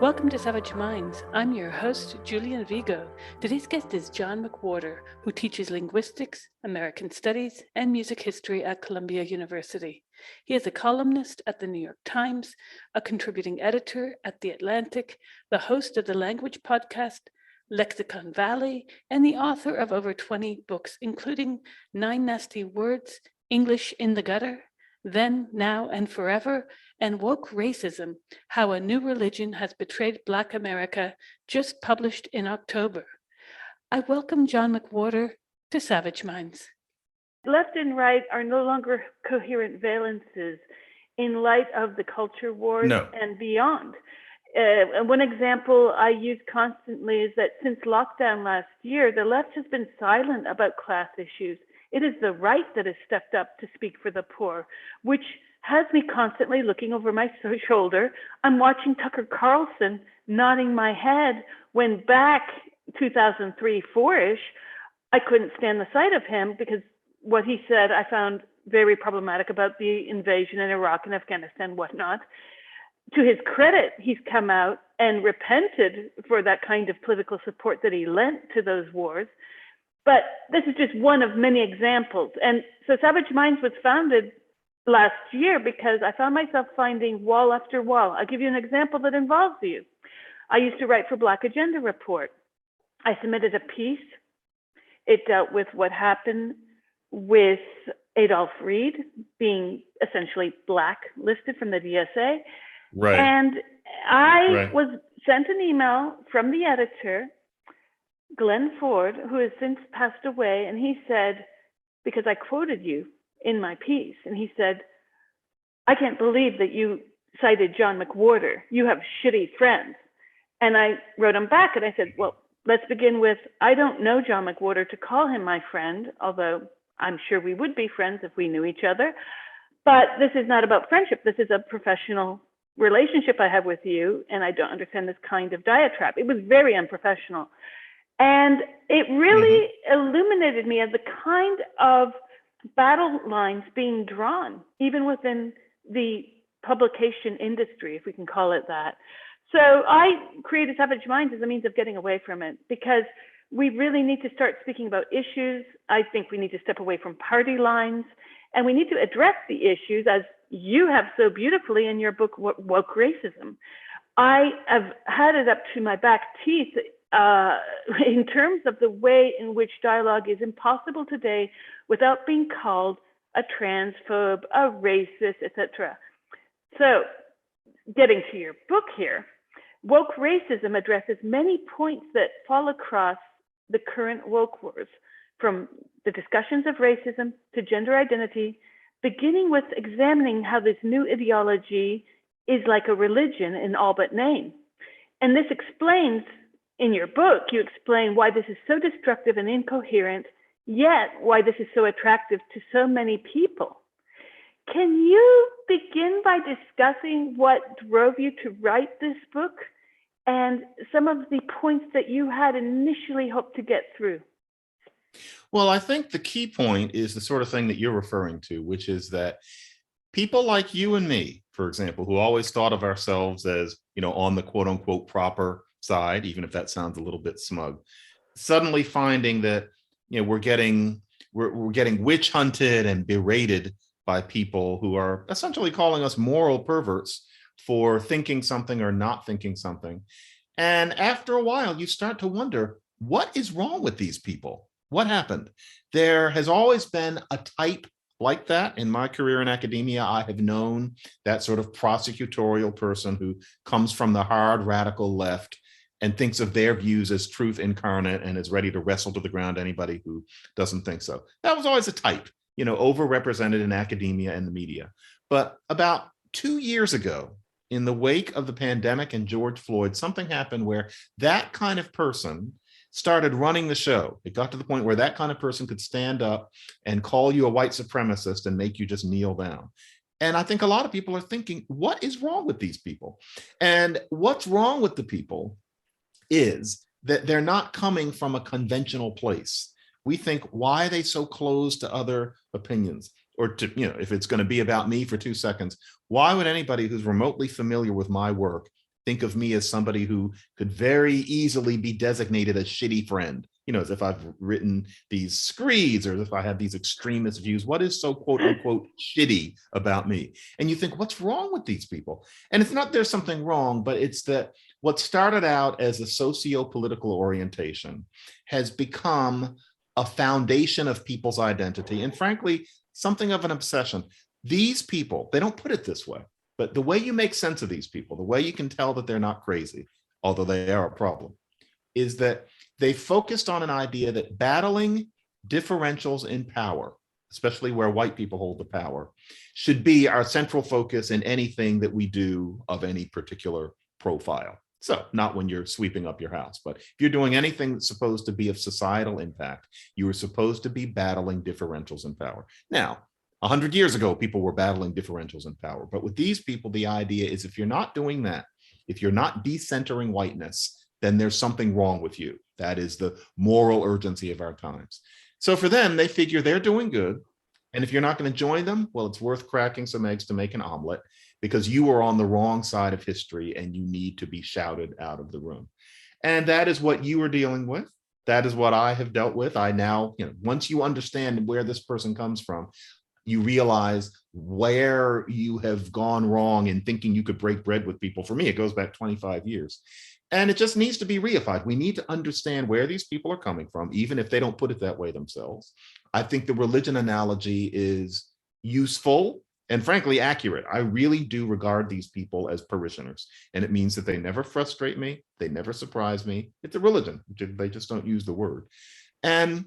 Welcome to Savage Minds. I'm your host, Julian Vigo. Today's guest is John McWhorter, who teaches linguistics, American studies, and music history at Columbia University. He is a columnist at the New York Times, a contributing editor at The Atlantic, the host of the language podcast Lexicon Valley, and the author of over 20 books, including 9 Nasty Words, English in the Gutter, Then, Now, and Forever, and Woke Racism, How a New Religion Has Betrayed Black America, just published in October. I welcome John McWhorter to Savage Minds. Left and right are no longer coherent valences in light of the culture wars and beyond. One example I use constantly is that since lockdown last year, the left has been silent about class issues. It is the right that has stepped up to speak for the poor, which has me constantly looking over my shoulder. I'm watching Tucker Carlson nodding my head when back 2003, 4-ish, I couldn't stand the sight of him because what he said I found very problematic about the invasion in Iraq and Afghanistan, whatnot. To his credit, he's come out and repented for that kind of political support that he lent to those wars. But this is just one of many examples. And so Savage Minds was founded last year because I found myself finding wall after wall. I'll give you an example that involves you. I used to write for Black Agenda Report. I submitted a piece. It dealt with what happened with Adolph Reed being essentially blacklisted from the DSA. Right. And I was sent an email from the editor, Glenn Ford, who has since passed away, and he said, because I quoted you in my piece, and he said, I can't believe that you cited John McWhorter. You have shitty friends. And I wrote him back and I said, well, let's begin with, I don't know John McWhorter to call him my friend, although I'm sure we would be friends if we knew each other. But this is not about friendship. This is a professional relationship I have with you, and I don't understand this kind of diatribe. It was very unprofessional. And it really illuminated me as the kind of battle lines being drawn, even within the publication industry, if we can call it that. So I created Savage Minds as a means of getting away from it, because we really need to start speaking about issues. I think we need to step away from party lines, and we need to address the issues, as you have so beautifully in your book, Woke Racism. I have had it up to my back teeth in terms of the way in which dialogue is impossible today without being called a transphobe, a racist, etc. So getting to your book here, Woke Racism addresses many points that fall across the current woke wars, from the discussions of racism to gender identity, beginning with examining how this new ideology is like a religion in all but name. And this explains, in your book, you explain why this is so destructive and incoherent, yet why this is so attractive to so many people. Can you begin by discussing what drove you to write this book and some of the points that you had initially hoped to get through? Well, I think the key point is the sort of thing that you're referring to, which is that people like you and me, for example, who always thought of ourselves as, on the quote unquote proper side, even if that sounds a little bit smug, suddenly finding that, we're getting witch hunted and berated by people who are essentially calling us moral perverts for thinking something or not thinking something. And after a while, you start to wonder, what is wrong with these people? What happened? There has always been a type like that. In my career in academia, I have known that sort of prosecutorial person who comes from the hard radical left and thinks of their views as truth incarnate and is ready to wrestle to the ground anybody who doesn't think so. That was always a type, overrepresented in academia and the media. But about 2 years ago, in the wake of the pandemic and George Floyd, something happened where that kind of person started running the show. It got to the point where that kind of person could stand up and call you a white supremacist and make you just kneel down. And I think a lot of people are thinking, what is wrong with these people? And what's wrong with the people is that they're not coming from a conventional place. We think, why are they so closed to other opinions? Or to, if it's going to be about me for 2 seconds, why would anybody who's remotely familiar with my work think of me as somebody who could very easily be designated a shitty friend, as if I've written these screeds or as if I have these extremist views. What is so quote unquote shitty about me? And you think, what's wrong with these people? And it's not there's something wrong, but it's that what started out as a socio-political orientation has become a foundation of people's identity, and frankly, something of an obsession. These people, they don't put it this way, but the way you make sense of these people, the way you can tell that they're not crazy, although they are a problem, is that they focused on an idea that battling differentials in power, especially where white people hold the power, should be our central focus in anything that we do of any particular profile. So not when you're sweeping up your house, but if you're doing anything that's supposed to be of societal impact, you are supposed to be battling differentials in power. Now, 100 years ago, people were battling differentials in power. But with these people, the idea is if you're not doing that, if you're not decentering whiteness, then there's something wrong with you. That is the moral urgency of our times. So for them, they figure they're doing good. And if you're not going to join them, well, it's worth cracking some eggs to make an omelet, because you are on the wrong side of history and you need to be shouted out of the room. And that is what you are dealing with. That is what I have dealt with. I now, once you understand where this person comes from, you realize where you have gone wrong in thinking you could break bread with people. For me, it goes back 25 years. And it just needs to be reified. We need to understand where these people are coming from, even if they don't put it that way themselves. I think the religion analogy is useful and frankly accurate. I really do regard these people as parishioners, and it means that they never frustrate me. They never surprise me. It's a religion. They just don't use the word. And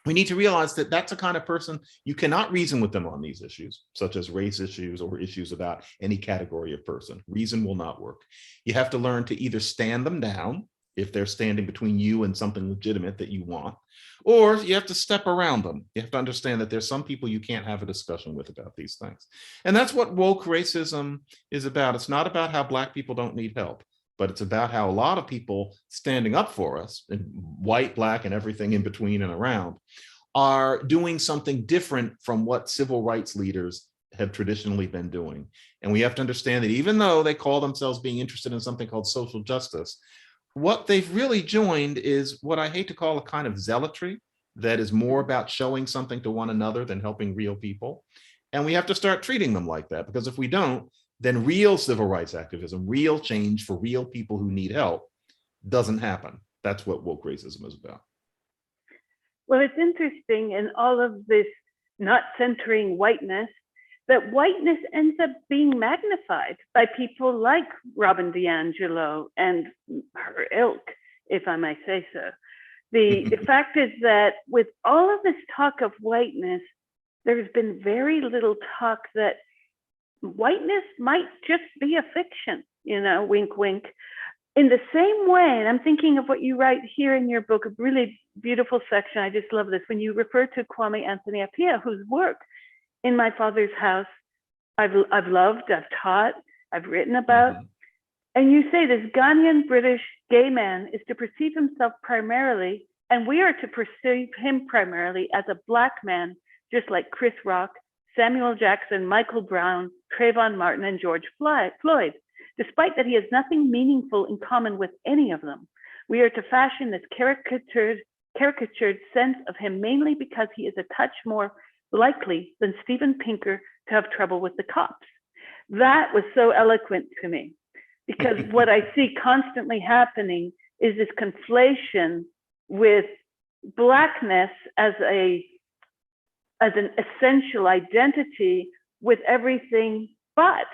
we need to realize that that's a kind of person you cannot reason with them on these issues, such as race issues or issues about any category of person. Reason will not work. You have to learn to either stand them down if they're standing between you and something legitimate that you want, or you have to step around them. You have to understand that there's some people you can't have a discussion with about these things. And that's what woke racism is about. It's not about how Black people don't need help, but it's about how a lot of people standing up for us, and white, Black, and everything in between and around, are doing something different from what civil rights leaders have traditionally been doing. And we have to understand that even though they call themselves being interested in something called social justice, what they've really joined is what I hate to call a kind of zealotry that is more about showing something to one another than helping real people. And we have to start treating them like that, because if we don't, then real civil rights activism, real change for real people who need help doesn't happen. That's what woke racism is about. Well, it's interesting in all of this not centering whiteness, that whiteness ends up being magnified by people like Robin DiAngelo and her ilk, if I may say so. The fact is that with all of this talk of whiteness, there's been very little talk that whiteness might just be a fiction, wink, wink. In the same way, and I'm thinking of what you write here in your book, a really beautiful section. I just love this. When you refer to Kwame Anthony Appiah, whose work in my father's house I've loved, I've taught, I've written about. And you say this Ghanaian British gay man is to perceive himself primarily, and we are to perceive him primarily as a Black man, just like Chris Rock, Samuel Jackson, Michael Brown, Trayvon Martin, and George Floyd, despite that he has nothing meaningful in common with any of them. We are to fashion this caricatured sense of him mainly because he is a touch more likely than Steven Pinker to have trouble with the cops. That was so eloquent to me, because what I see constantly happening is this conflation with Blackness as an essential identity with everything but,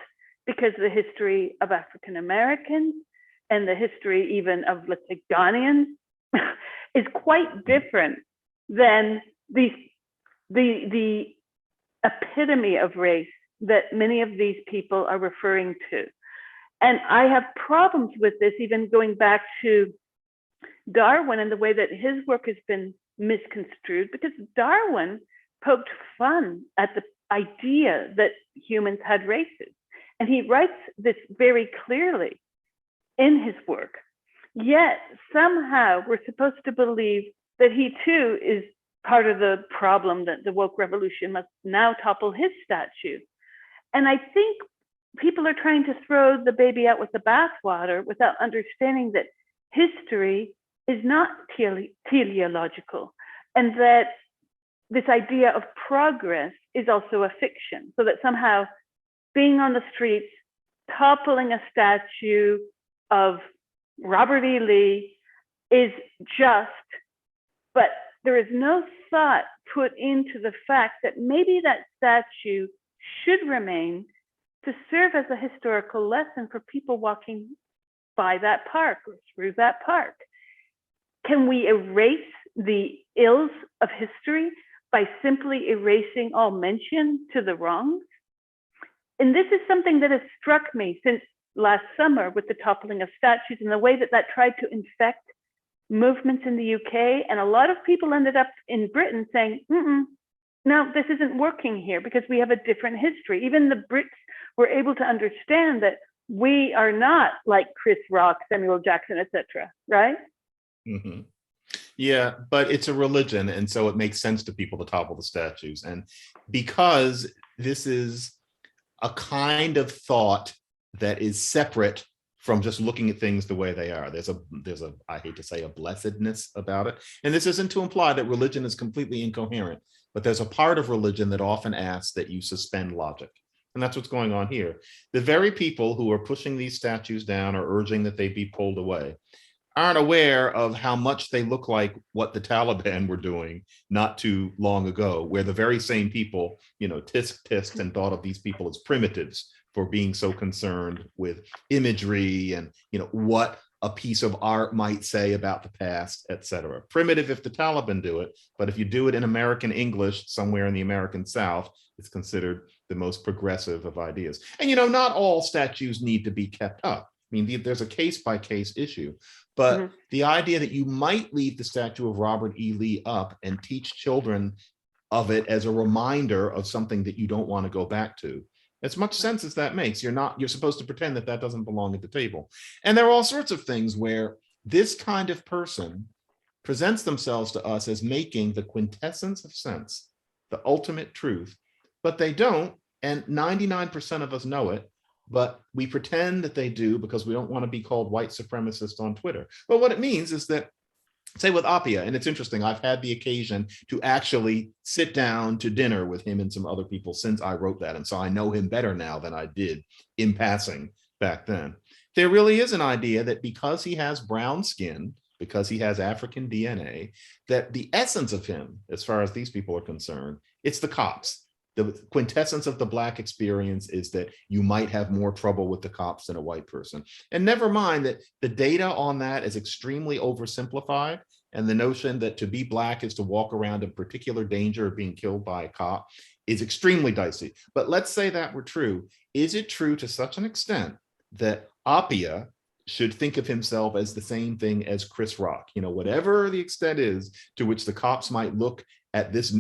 because the history of African Americans and the history even of, let's say, Ghanaians is quite different than the epitome of race that many of these people are referring to. And I have problems with this, even going back to Darwin and the way that his work has been misconstrued, because Darwin poked fun at the idea that humans had races. And he writes this very clearly in his work. Yet somehow we're supposed to believe that he too is part of the problem, that the woke revolution must now topple his statue. And I think people are trying to throw the baby out with the bathwater without understanding that history is not teleological, and that this idea of progress is also a fiction. So that somehow being on the streets, toppling a statue of Robert E. Lee is just, but there is no thought put into the fact that maybe that statue should remain to serve as a historical lesson for people walking by that park or through that park. Can we erase the ills of history by simply erasing all mention to the wrongs? And this is something that has struck me since last summer with the toppling of statues and the way that that tried to infect movements in the UK. And a lot of people ended up in Britain saying, no, this isn't working here because we have a different history. Even the Brits were able to understand that we are not like Chris Rock, Samuel Jackson, etc., right? Mm-hmm. Yeah, but it's a religion, and so it makes sense to people to topple the statues. And because this is a kind of thought that is separate from just looking at things the way they are. There's a, I hate to say, a blessedness about it. And this isn't to imply that religion is completely incoherent, but there's a part of religion that often asks that you suspend logic. And that's what's going on here. The very people who are pushing these statues down or urging that they be pulled away aren't aware of how much they look like what the Taliban were doing not too long ago, where the very same people, tisk and thought of these people as primitives for being so concerned with imagery and, what a piece of art might say about the past, etc. Primitive if the Taliban do it, but if you do it in American English somewhere in the American South, it's considered the most progressive of ideas. And, not all statues need to be kept up. I mean, there's a case-by-case issue, but the idea that you might leave the statue of Robert E. Lee up and teach children of it as a reminder of something that you don't want to go back to, as much sense as that makes, you're supposed to pretend that that doesn't belong at the table. And there are all sorts of things where this kind of person presents themselves to us as making the quintessence of sense, the ultimate truth, but they don't, and 99% of us know it. But we pretend that they do because we don't want to be called white supremacist on Twitter. But what it means is that, say with Appia, and it's interesting, I've had the occasion to actually sit down to dinner with him and some other people since I wrote that. And so I know him better now than I did in passing back then. There really is an idea that because he has brown skin, because he has African DNA, that the essence of him, as far as these people are concerned, it's the cops. The quintessence of the Black experience is that you might have more trouble with the cops than a white person. And never mind that the data on that is extremely oversimplified. And the notion that to be Black is to walk around in particular danger of being killed by a cop is extremely dicey. But let's say that were true. Is it true to such an extent that Appia should think of himself as the same thing as Chris Rock? Whatever the extent is to which the cops might look at this,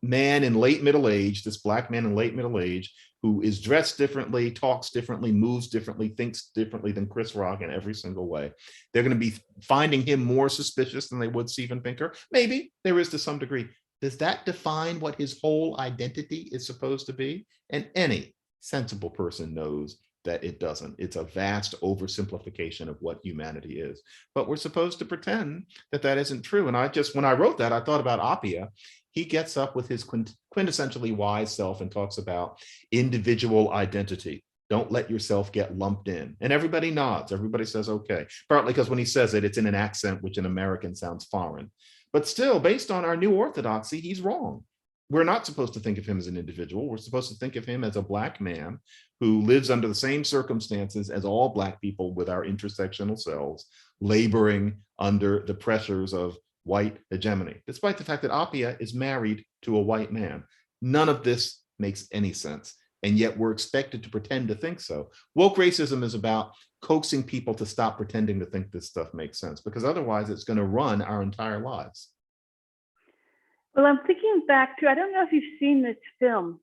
man in late middle age, this Black man in late middle age, who is dressed differently, talks differently, moves differently, thinks differently than Chris Rock in every single way. They're going to be finding him more suspicious than they would Steven Pinker. Maybe there is to some degree. Does that define what his whole identity is supposed to be? And any sensible person knows that it doesn't. It's a vast oversimplification of what humanity is. But we're supposed to pretend that that isn't true. And when I wrote that, I thought about Appia. He gets up with his quintessentially wise self and talks about individual identity. Don't let yourself get lumped in. And everybody nods. Everybody says, okay. Partly because when he says it, it's in an accent which in American sounds foreign. But still, based on our new orthodoxy, he's wrong. We're not supposed to think of him as an individual. We're supposed to think of him as a Black man who lives under the same circumstances as all Black people with our intersectional selves, laboring under the pressures of white hegemony, despite the fact that Appia is married to a white man. None of this makes any sense. And yet we're expected to pretend to think so. Woke racism is about coaxing people to stop pretending to think this stuff makes sense, because otherwise it's going to run our entire lives. Well, I'm thinking back to, I don't know if you've seen this film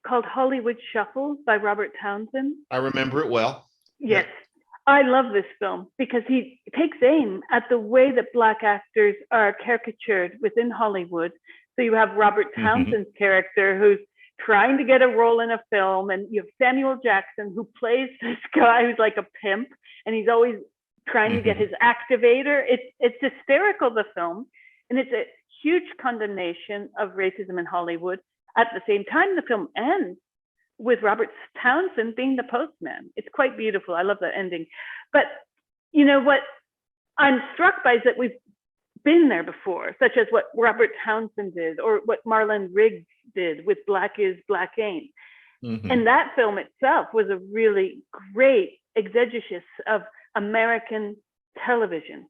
called Hollywood Shuffle by Robert Townsend. I remember it well. Yes. Yeah. I love this film because he takes aim at the way that Black actors are caricatured within Hollywood. So you have Robert Townsend's character who's trying to get a role in a film, and you have Samuel Jackson, who plays this guy who's like a pimp, and he's always trying to get his activator. It's hysterical, the film, and it's a huge condemnation of racism in Hollywood. At the same time, the film ends with Robert Townsend being the postman. It's quite beautiful. I love that ending. But you know what I'm struck by is that we've been there before, such as what Robert Townsend did, or what Marlon Riggs did with Black Is, Black Ain't. And that film itself was a really great exegesis of American television.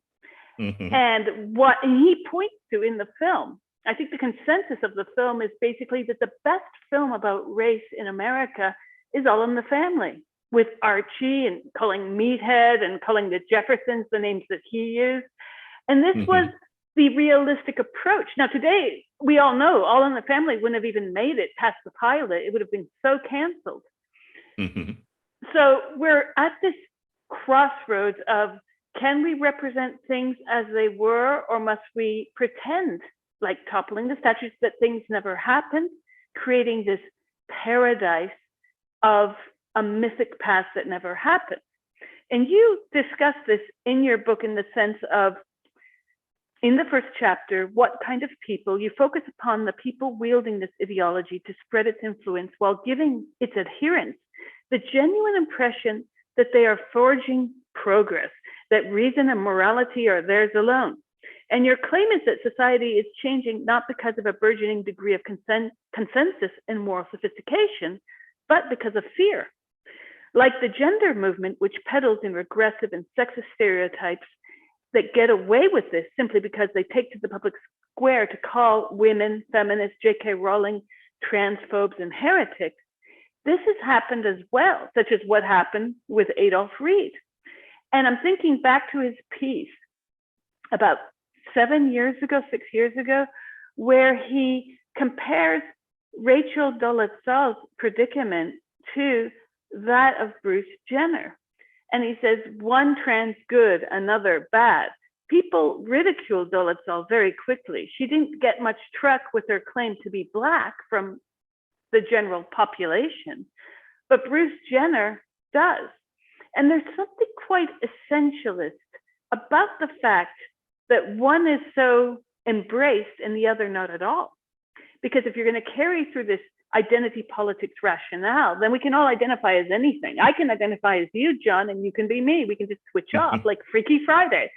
And he points to in the film, I think the consensus of the film is basically that the best film about race in America is All in the Family, with Archie and calling Meathead and calling the Jeffersons the names that he used. And this was the realistic approach. Now, today, we all know All in the Family wouldn't have even made it past the pilot. It would have been so canceled. So we're at this crossroads of, can we represent things as they were, or must we pretend, like toppling the statues, that things never happened, creating this paradise of a mythic past that never happened? And you discuss this in your book in the sense of, in the first chapter, what kind of people, you focus upon the people wielding this ideology to spread its influence while giving its adherents the genuine impression that they are forging progress, that reason and morality are theirs alone. And your claim is that society is changing not because of a burgeoning degree of consensus and moral sophistication, but because of fear. Like the gender movement, which peddles in regressive and sexist stereotypes that get away with this simply because they take to the public square to call women, feminists, J.K. Rowling, transphobes, and heretics. This has happened as well, such as what happened with Adolph Reed. And I'm thinking back to his piece about 6 years ago, where he compares Rachel Dolezal's predicament to that of Bruce Jenner. And he says, one trans good, another bad. People ridiculed Dolezal very quickly. She didn't get much truck with her claim to be Black from the general population, but Bruce Jenner does. And there's something quite essentialist about the fact that one is so embraced and the other not at all. Because if you're going to carry through this identity politics rationale, then we can all identify as anything. I can identify as you, John, and you can be me. We can just switch off like Freaky Friday.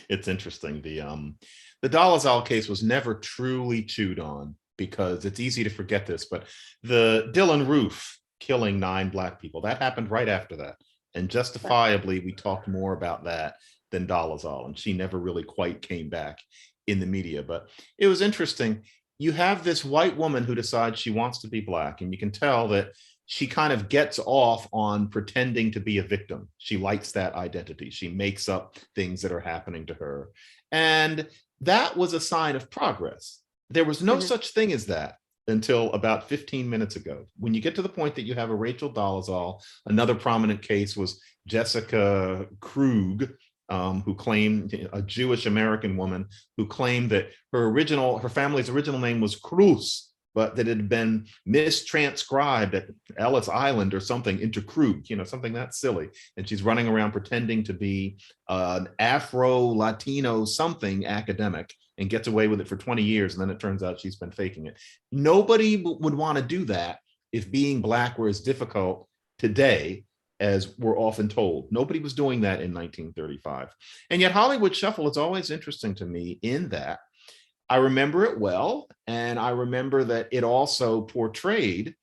It's interesting. The Dolezal case was never truly chewed on, because it's easy to forget this, but the Dylan Roof killing 9 Black people, that happened right after that. And justifiably, we talked more about that than Dolezal, and she never really quite came back in the media. But it was interesting. You have this white woman who decides she wants to be Black, and you can tell that she kind of gets off on pretending to be a victim. She likes that identity. She makes up things that are happening to her. And that was a sign of progress. There was no such thing as that until about 15 minutes ago. When you get to the point that you have a Rachel Dolezal, another prominent case was Jessica Krug, who claimed, a Jewish American woman who claimed that her family's original name was Cruz, but that it had been mistranscribed at Ellis Island or something into Krug, something that silly. And she's running around pretending to be an Afro-Latino something academic and gets away with it for 20 years. And then it turns out she's been faking it. Nobody would want to do that if being Black were as difficult today as we're often told. Nobody was doing that in 1935. And yet Hollywood Shuffle is always interesting to me in that I remember it well, and I remember that it also portrayed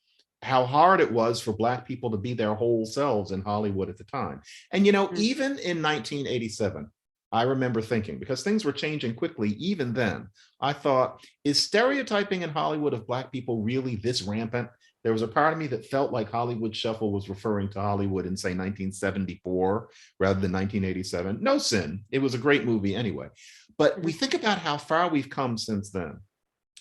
how hard it was for Black people to be their whole selves in Hollywood at the time. And, even in 1987, I remember thinking, because things were changing quickly even then, I thought, is stereotyping in Hollywood of Black people really this rampant? There was a part of me that felt like Hollywood Shuffle was referring to Hollywood in, say, 1974 rather than 1987. No sin. It was a great movie anyway. But we think about how far we've come since then,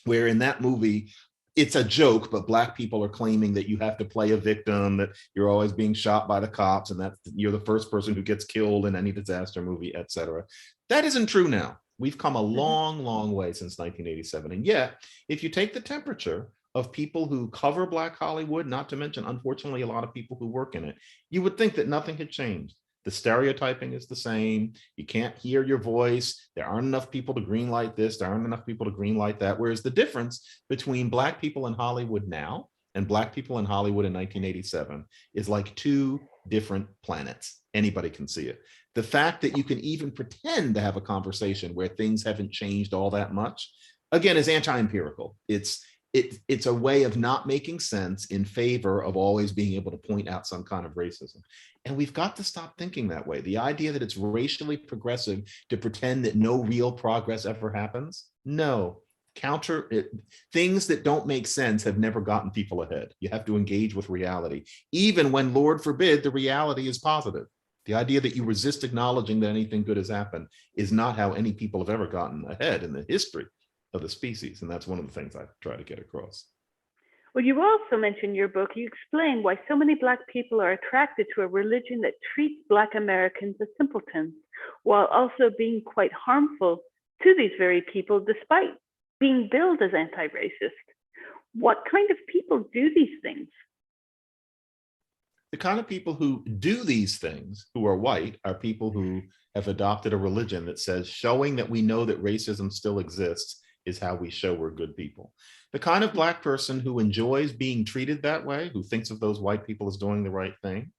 where in that movie, it's a joke, but Black people are claiming that you have to play a victim, that you're always being shot by the cops, and that you're the first person who gets killed in any disaster movie, etc. That isn't true now. We've come a long, long way since 1987. And yet, if you take the temperature of people who cover Black Hollywood, not to mention, unfortunately, a lot of people who work in it, you would think that nothing had changed. The stereotyping is the same. You can't hear your voice. There aren't enough people to greenlight this. There aren't enough people to greenlight that. Whereas the difference between Black people in Hollywood now and Black people in Hollywood in 1987 is like two different planets. Anybody can see it. The fact that you can even pretend to have a conversation where things haven't changed all that much, again, is anti-empirical. It's a way of not making sense in favor of always being able to point out some kind of racism. And we've got to stop thinking that way. The idea that it's racially progressive to pretend that no real progress ever happens, no. Things that don't make sense have never gotten people ahead. You have to engage with reality, even when, Lord forbid, the reality is positive. The idea that you resist acknowledging that anything good has happened is not how any people have ever gotten ahead in the history of the species. And that's one of the things I try to get across. Well, you also mentioned in your book, you explain why so many Black people are attracted to a religion that treats Black Americans as simpletons, while also being quite harmful to these very people, despite being billed as anti-racist. What kind of people do these things? The kind of people who do these things, who are white, are people who have adopted a religion that says showing that we know that racism still exists is how we show we're good people. The kind of Black person who enjoys being treated that way, who thinks of those white people as doing the right thing,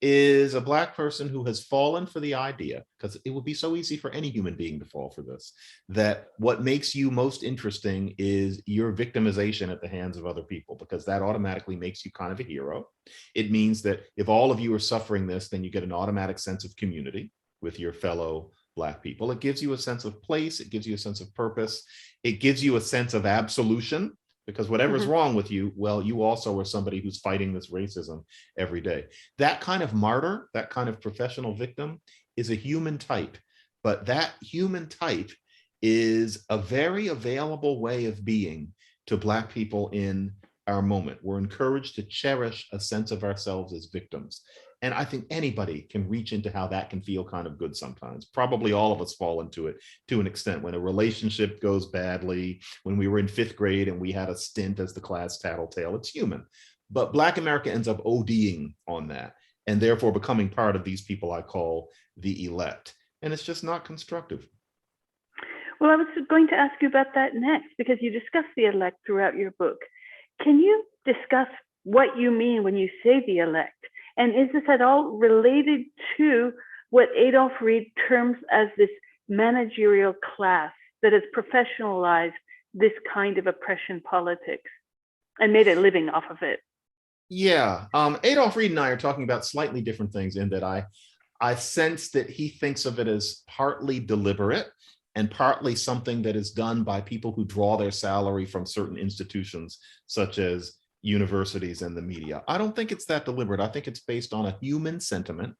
is a Black person who has fallen for the idea, because it would be so easy for any human being to fall for this, that what makes you most interesting is your victimization at the hands of other people, because that automatically makes you kind of a hero. It means that if all of you are suffering this, then you get an automatic sense of community with your fellow Black people. It gives you a sense of place. It gives you a sense of purpose. It gives you a sense of absolution, because whatever's wrong with you, well, you also are somebody who's fighting this racism every day. That kind of martyr, that kind of professional victim is a human type, but that human type is a very available way of being to Black people in our moment. We're encouraged to cherish a sense of ourselves as victims. And I think anybody can reach into how that can feel kind of good sometimes. Probably all of us fall into it to an extent. When a relationship goes badly, when we were in 5th grade and we had a stint as the class tattletale, it's human. But Black America ends up ODing on that, and therefore becoming part of these people I call the elect. And it's just not constructive. Well, I was going to ask you about that next, because you discuss the elect throughout your book. Can you discuss what you mean when you say the elect? And is this at all related to what Adolph Reed terms as this managerial class that has professionalized this kind of oppression politics and made a living off of it? Yeah, Adolph Reed and I are talking about slightly different things, in that I sense that he thinks of it as partly deliberate and partly something that is done by people who draw their salary from certain institutions, such as universities and the media. I don't think it's that deliberate. I think it's based on a human sentiment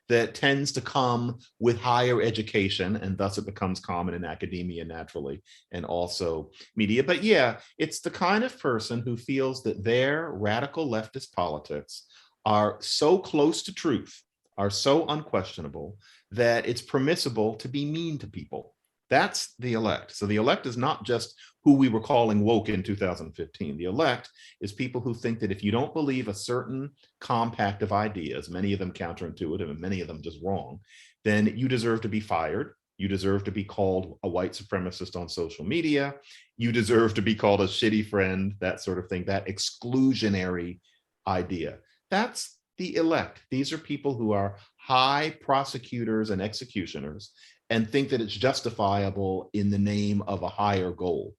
that tends to come with higher education, and thus it becomes common in academia naturally, and also media. But yeah, it's the kind of person who feels that their radical leftist politics are so close to truth, are so unquestionable, that it's permissible to be mean to people. That's the elect. So the elect is not just who we were calling woke in 2015. The elect is people who think that if you don't believe a certain compact of ideas, many of them counterintuitive and many of them just wrong, then you deserve to be fired. You deserve to be called a white supremacist on social media. You deserve to be called a shitty friend, that sort of thing, that exclusionary idea. That's the elect. These are people who are high prosecutors and executioners and think that it's justifiable in the name of a higher goal.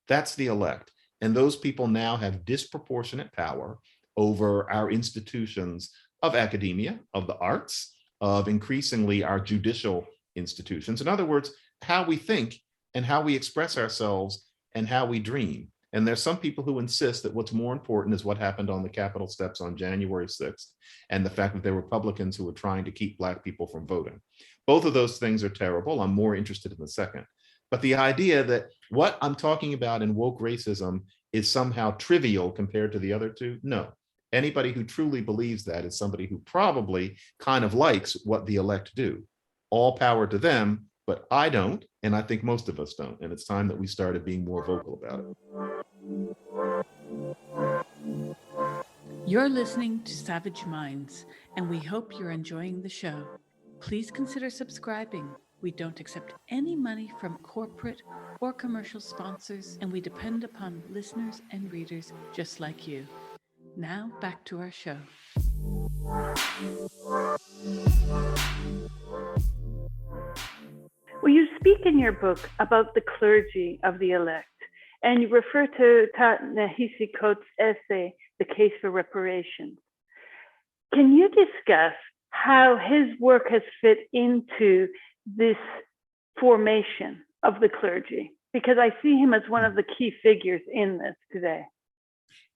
That's the elect. And those people now have disproportionate power over our institutions of academia, of the arts, of increasingly our judicial institutions. In other words, how we think and how we express ourselves and how we dream. And there's some people who insist that what's more important is what happened on the Capitol steps on January 6th, and the fact that there were Republicans who were trying to keep Black people from voting. Both of those things are terrible. I'm more interested in the second. But the idea that what I'm talking about in woke racism is somehow trivial compared to the other two, no. Anybody who truly believes that is somebody who probably kind of likes what the elect do. All power to them, but I don't, and I think most of us don't. And it's time that we started being more vocal about it. You're listening to Savage Minds, and we hope you're enjoying the show. Please consider subscribing. We don't accept any money from corporate or commercial sponsors, and we depend upon listeners and readers just like you. Now, back to our show. Well, you speak in your book about the clergy of the elect, and you refer to Ta-Nehisi Coates' essay, The Case for Reparations. Can you discuss how his work has fit into this formation of the clergy? Because I see him as one of the key figures in this today.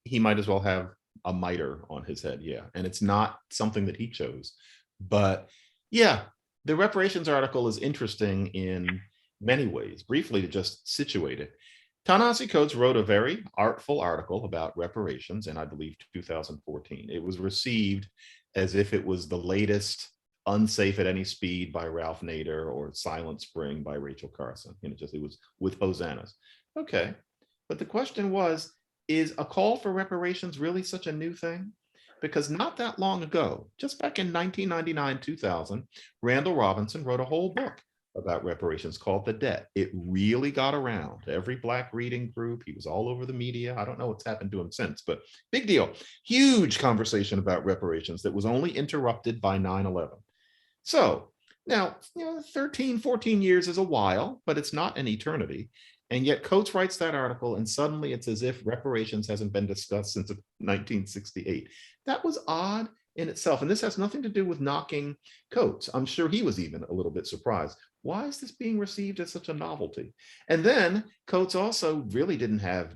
He might as well have a mitre on his head, yeah. And it's not something that he chose. But yeah, the reparations article is interesting in many ways. Briefly, to just situate it, Ta-Nehisi Coates wrote a very artful article about reparations in, I believe, 2014. It was received as if it was the latest Unsafe at Any Speed by Ralph Nader or Silent Spring by Rachel Carson. It was with hosannas. Okay, but the question was, is a call for reparations really such a new thing? Because not that long ago, just back in 1999, 2000, Randall Robinson wrote a whole book about reparations called The Debt. It really got around every Black reading group. He was all over the media. I don't know what's happened to him since, but big deal. Huge conversation about reparations that was only interrupted by 9/11. So now, 13, 14 years is a while, but it's not an eternity. And yet Coates writes that article and suddenly it's as if reparations hasn't been discussed since 1968. That was odd in itself. And this has nothing to do with knocking Coates. I'm sure he was even a little bit surprised. Why is this being received as such a novelty? And then Coates also really didn't have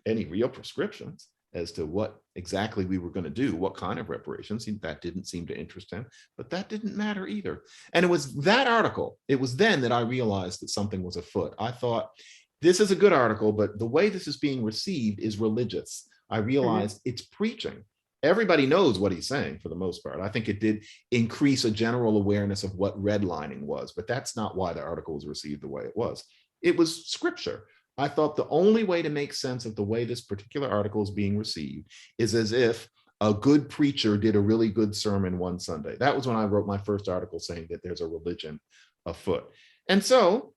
any real prescriptions as to what exactly we were going to do, what kind of reparations. That didn't seem to interest him, but that didn't matter either. And it was that article, it was then that I realized that something was afoot. I thought, this is a good article, but the way this is being received is religious. I realized it's preaching. Everybody knows what he's saying for the most part. I think it did increase a general awareness of what redlining was, but that's not why the article was received the way it was. It was scripture. I thought the only way to make sense of the way this particular article is being received is as if a good preacher did a really good sermon one Sunday. That was when I wrote my first article saying that there's a religion afoot. And so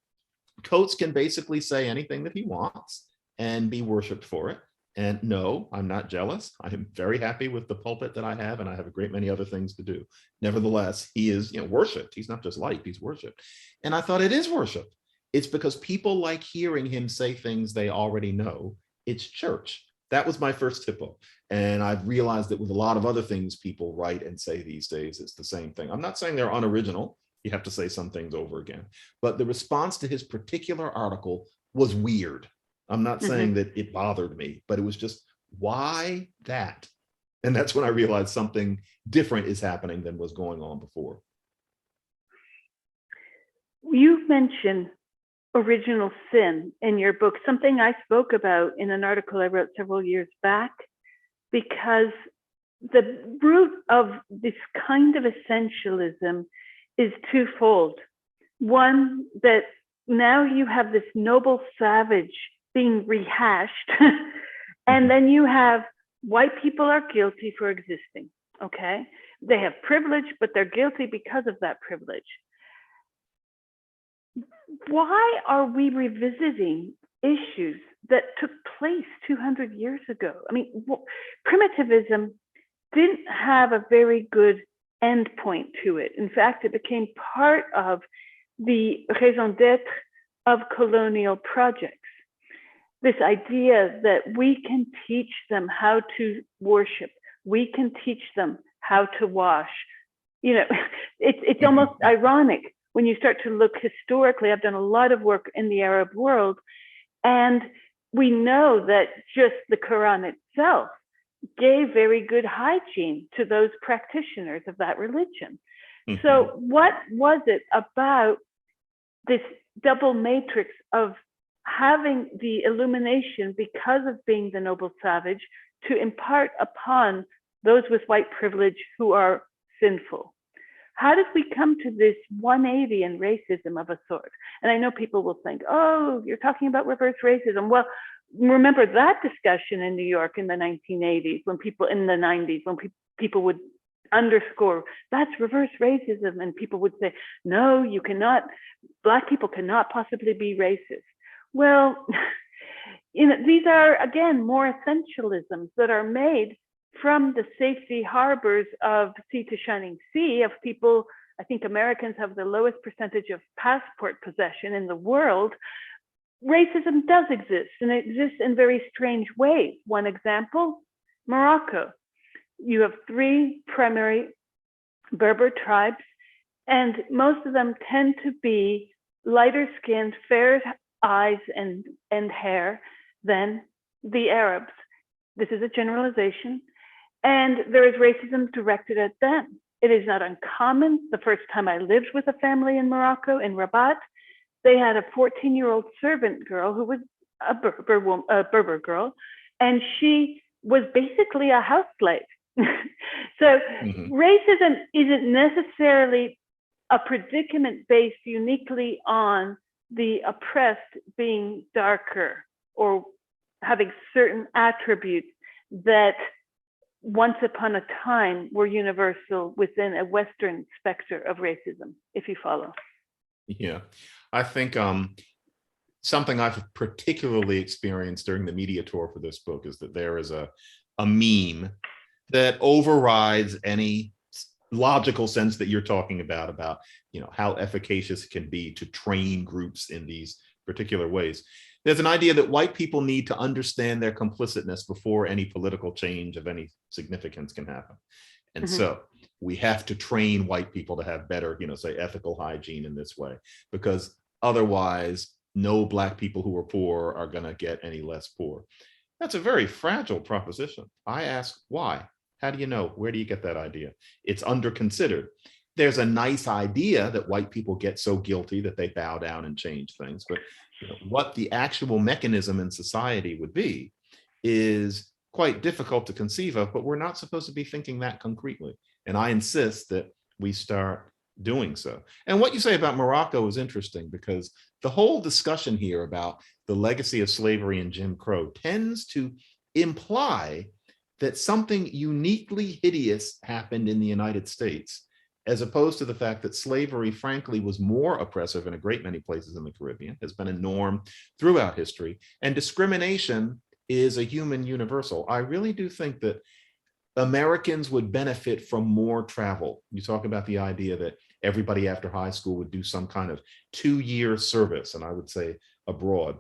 Coates can basically say anything that he wants and be worshiped for it. And no, I'm not jealous. I am very happy with the pulpit that I have, and I have a great many other things to do. Nevertheless, he is, worshiped. He's not just liked, he's worshiped. And I thought it is worship. It's because people like hearing him say things they already know. It's church. That was my first tipple. And I've realized that with a lot of other things people write and say these days, it's the same thing. I'm not saying they're unoriginal. You have to say some things over again. But the response to his particular article was weird. I'm not saying that it bothered me, but it was just, why that? And that's when I realized something different is happening than was going on before. You've mentioned original sin in your book, something I spoke about in an article I wrote several years back, because the root of this kind of essentialism is twofold. One, that now you have this noble savage being rehashed, and then you have white people are guilty for existing, okay? They have privilege, but they're guilty because of that privilege. Why are we revisiting issues that took place 200 years ago? I mean, primitivism didn't have a very good end point to it. In fact, it became part of the raison d'etre of colonial projects. This idea that we can teach them how to worship, we can teach them how to wash. It's almost ironic when you start to look historically. I've done a lot of work in the Arab world, and we know that just the Quran itself gave very good hygiene to those practitioners of that religion. So what was it about this double matrix of having the illumination because of being the noble savage to impart upon those with white privilege who are sinful? How did we come to this 180 in racism of a sort? And I know people will think, oh, you're talking about reverse racism. Well, remember that discussion in New York in the 1980s, when people in the 90s, when people would underscore that's reverse racism, and people would say, no, you cannot, Black people cannot possibly be racist. Well, these are, again, more essentialisms that are made from the safety harbors of sea to shining sea of people. I think Americans have the lowest percentage of passport possession in the world. Racism does exist, and it exists in very strange ways. One example, Morocco. You have 3 primary Berber tribes, and most of them tend to be lighter skinned, fair eyes and hair than the Arabs. This is a generalization, and there is racism directed at them. It is not uncommon. The first time I lived with a family in Morocco, in Rabat, they had a 14-year-old servant girl who was a Berber girl, and she was basically a house slave. So racism isn't necessarily a predicament based uniquely on the oppressed being darker or having certain attributes that once upon a time were universal within a Western specter of racism, if you follow. Yeah, I think something I've particularly experienced during the media tour for this book is that there is a meme that overrides any logical sense that you're talking about, how efficacious it can be to train groups in these particular ways. There's an idea that white people need to understand their complicitness before any political change of any significance can happen. And so we have to train white people to have better, say ethical hygiene in this way, because otherwise no Black people who are poor are going to get any less poor. That's a very fragile proposition. I ask why? How do you know? Where do you get that idea? It's under-considered. There's a nice idea that white people get so guilty that they bow down and change things. But what the actual mechanism in society would be is quite difficult to conceive of, but we're not supposed to be thinking that concretely. And I insist that we start doing so. And what you say about Morocco is interesting, because the whole discussion here about the legacy of slavery and Jim Crow tends to imply that something uniquely hideous happened in the United States, as opposed to the fact that slavery, frankly, was more oppressive in a great many places in the Caribbean, has been a norm throughout history, and discrimination is a human universal. I really do think that Americans would benefit from more travel. You talk about the idea that everybody after high school would do some kind of 2-year service, and I would say abroad.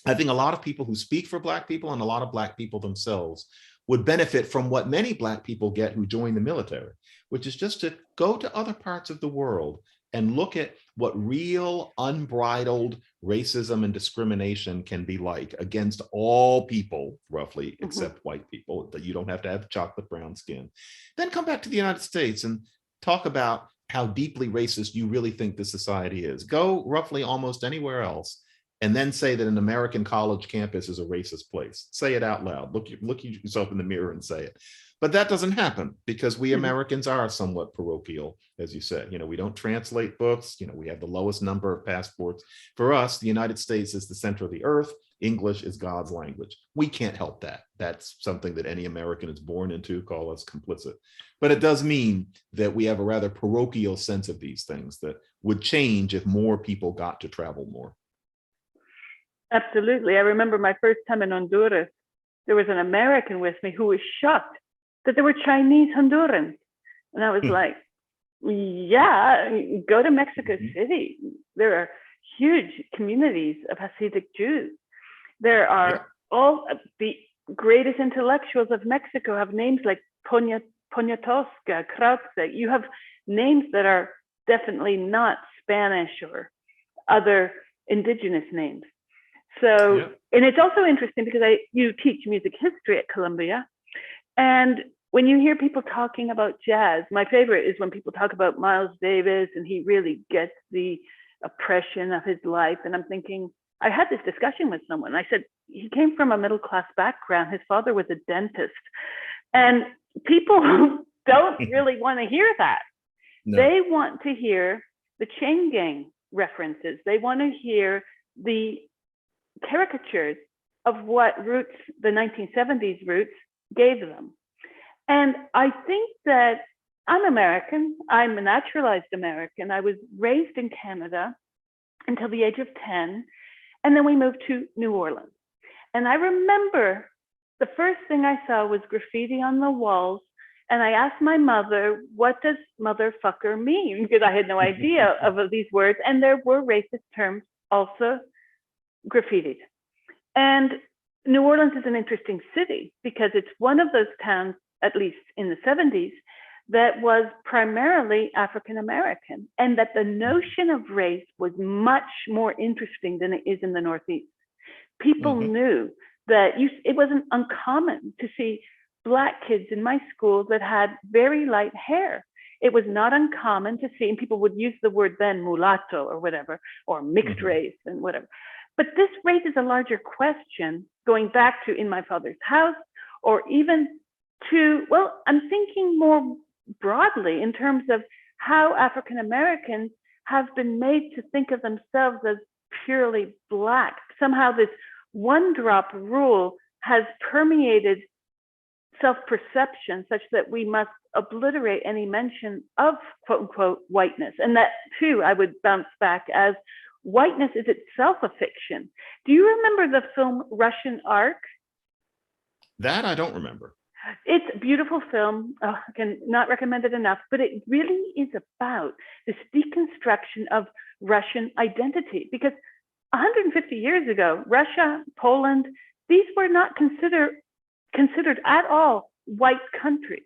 I think a lot of people who speak for Black people and a lot of Black people themselves would benefit from what many Black people get who join the military, which is just to go to other parts of the world and look at what real unbridled racism and discrimination can be like against all people, roughly, except white people, that you don't have to have chocolate brown skin. Then come back to the United States and talk about how deeply racist you really think this society is. Go roughly almost anywhere else, and then say that an American college campus is a racist place. Say it out loud. Look yourself in the mirror and say it. But that doesn't happen because we Americans are somewhat parochial, as you said. We don't translate books. We have the lowest number of passports. For us, the United States is the center of the earth. English is God's language. We can't help that. That's something that any American is born into. Call us complicit. But it does mean that we have a rather parochial sense of these things that would change if more people got to travel more. Absolutely. I remember my first time in Honduras, there was an American with me who was shocked that there were Chinese Hondurans. And I was like, yeah, go to Mexico City. There are huge communities of Hasidic Jews. There are all of the greatest intellectuals of Mexico have names like Poniatowska, Krause. You have names that are definitely not Spanish or other indigenous names. So, and it's also interesting because you teach music history at Columbia. And when you hear people talking about jazz, my favorite is when people talk about Miles Davis and he really gets the oppression of his life. And I'm thinking, I had this discussion with someone. I said, he came from a middle-class background. His father was a dentist. And people don't really want to hear that. No. They want to hear the chain gang references. They want to hear the caricatures of what roots, the 1970s roots, gave them. And I think that I'm American. I'm a naturalized American. I was raised in Canada until the age of 10. And then we moved to New Orleans. And I remember the first thing I saw was graffiti on the walls. And I asked my mother, what does motherfucker mean? Because I had no idea of these words. And there were racist terms also graffitied. And New Orleans is an interesting city because it's one of those towns, at least in the 70s, that was primarily African American, and that the notion of race was much more interesting than it is in the Northeast. People knew that it wasn't uncommon to see Black kids in my school that had very light hair. It was not uncommon to see, and people would use the word then mulatto or whatever, or mixed race and whatever. But this raises a larger question, going back to In My Father's House, or even to, well, I'm thinking more broadly in terms of how African Americans have been made to think of themselves as purely Black. Somehow this one drop rule has permeated self-perception such that we must obliterate any mention of quote unquote whiteness. And that too, I would bounce back as whiteness is itself a fiction. Do you remember the film Russian Ark? That I don't remember. It's a beautiful film. I can not recommend it enough, but it really is about this deconstruction of Russian identity. Because 150 years ago, Russia, Poland, these were not considered at all white countries.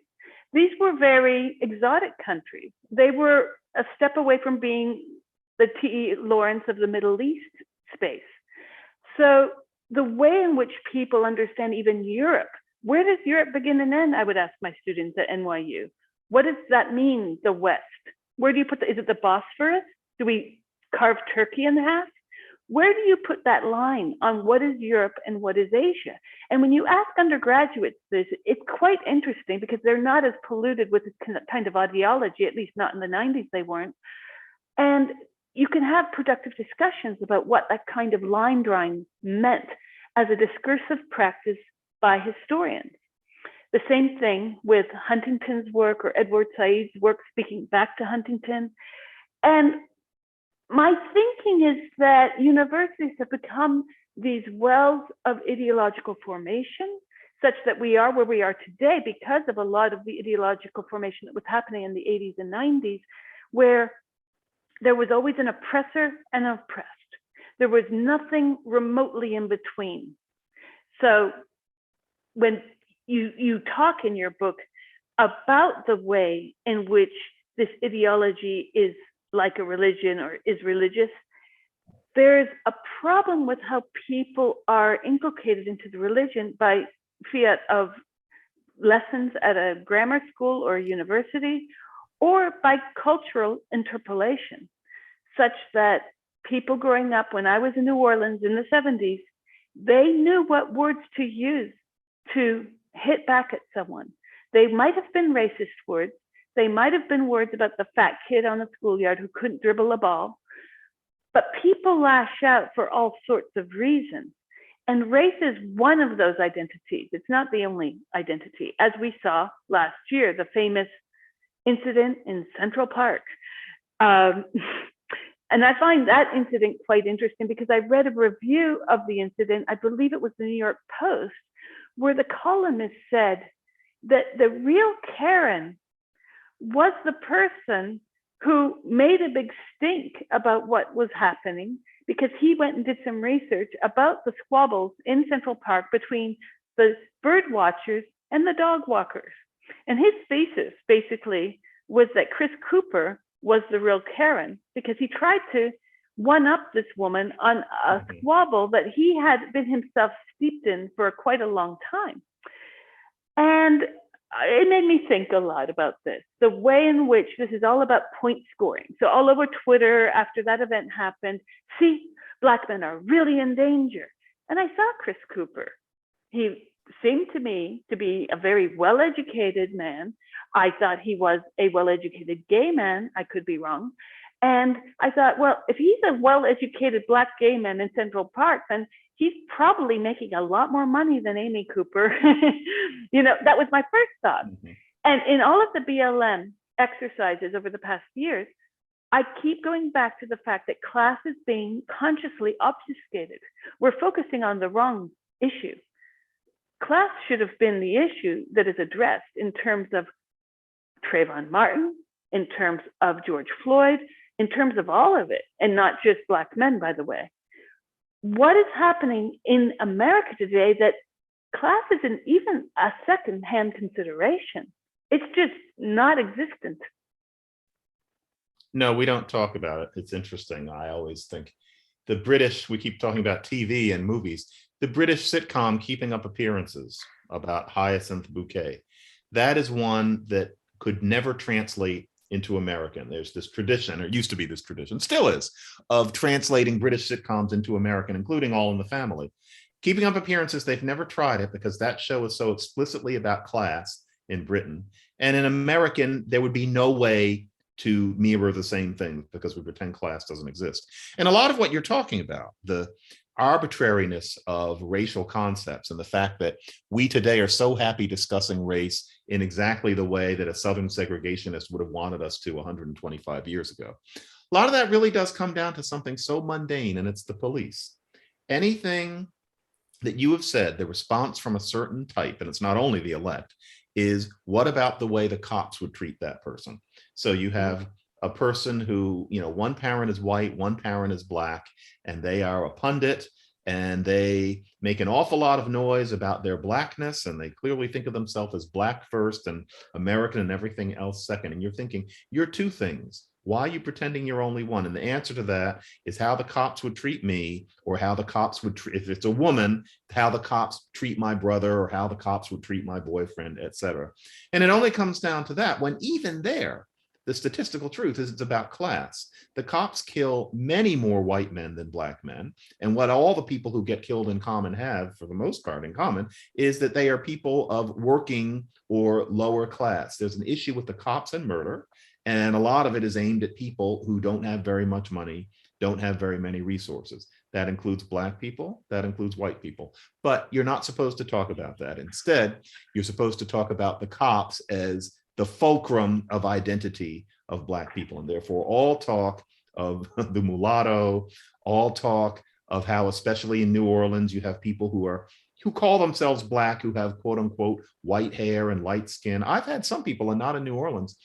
These were very exotic countries. They were a step away from being the T.E. Lawrence of the Middle East space. So the way in which people understand even Europe, where does Europe begin and end? I would ask my students at NYU. What does that mean, the West? Where do you put is it the Bosphorus? Do we carve Turkey in half? Where do you put that line on what is Europe and what is Asia? And when you ask undergraduates this, it's quite interesting because they're not as polluted with this kind of ideology, at least not in the 90s they weren't. And you can have productive discussions about what that kind of line drawing meant as a discursive practice by historians. The same thing with Huntington's work or Edward Said's work, speaking back to Huntington. And my thinking is that universities have become these wells of ideological formation, such that we are where we are today because of a lot of the ideological formation that was happening in the 80s and 90s, where there was always an oppressor and an oppressed. There was nothing remotely in between. So when you talk in your book about the way in which this ideology is like a religion or is religious, there's a problem with how people are inculcated into the religion by fiat of lessons at a grammar school or a university, or by cultural interpolation, such that people growing up when I was in New Orleans in the 70s, they knew what words to use to hit back at someone. They might have been racist words. They might have been words about the fat kid on the schoolyard who couldn't dribble a ball. But people lash out for all sorts of reasons. And race is one of those identities. It's not the only identity. As we saw last year, the famous incident in Central Park. And I find that incident quite interesting because I read a review of the incident, I believe it was the New York Post, where the columnist said that the real Karen was the person who made a big stink about what was happening because he went and did some research about the squabbles in Central Park between the bird watchers and the dog walkers. And his thesis basically was that Chris Cooper was the real Karen because he tried to one up this woman on a squabble that he had been himself steeped in for quite a long time. And it made me think a lot about this, the way in which this is all about point scoring. So all over Twitter after that event happened, see, Black men are really in danger. And I saw Chris Cooper. He seemed to me to be a very well-educated man. I thought he was a well-educated gay man. I could be wrong. And I thought, well, if he's a well-educated Black gay man in Central Park, then he's probably making a lot more money than Amy Cooper. That was my first thought. Mm-hmm. And in all of the BLM exercises over the past years, I keep going back to the fact that class is being consciously obfuscated. We're focusing on the wrong issue. Class should have been the issue that is addressed in terms of Trayvon Martin, in terms of George Floyd, in terms of all of it, and not just Black men, by the way. What is happening in America today that class isn't even a second-hand consideration? It's just not existent. No, we don't talk about it. It's interesting. I always think the British, we keep talking about TV and movies, the British sitcom Keeping Up Appearances about Hyacinth Bouquet. That is one that could never translate into American. There's this tradition, or used to be this tradition, still is, of translating British sitcoms into American, including All in the Family. Keeping Up Appearances, they've never tried it because that show is so explicitly about class in Britain. And in American, there would be no way to mirror the same thing because we pretend class doesn't exist. And a lot of what you're talking about, the arbitrariness of racial concepts and the fact that we today are so happy discussing race in exactly the way that a Southern segregationist would have wanted us to 125 years ago. A lot of that really does come down to something so mundane, and it's the police. Anything that you have said, the response from a certain type, and it's not only the elect, is what about the way the cops would treat that person? So you have a person who, one parent is white, one parent is Black, and they are a pundit, and they make an awful lot of noise about their Blackness, and they clearly think of themselves as Black first and American and everything else second. And you're thinking, you're two things. Why are you pretending you're only one? And the answer to that is how the cops would treat me, or how the cops would treat, if it's a woman, how the cops treat my brother, or how the cops would treat my boyfriend, etc. And it only comes down to that when even there, the statistical truth is it's about class. The cops kill many more white men than Black men. And what all the people who get killed in common have, for the most part in common, is that they are people of working or lower class. There's an issue with the cops and murder. And a lot of it is aimed at people who don't have very much money, don't have very many resources. That includes Black people, that includes white people. But you're not supposed to talk about that. Instead, you're supposed to talk about the cops as the fulcrum of identity of Black people. And therefore, all talk of the mulatto, all talk of how, especially in New Orleans, you have people who call themselves Black, who have quote unquote white hair and light skin. I've had some people, and not in New Orleans,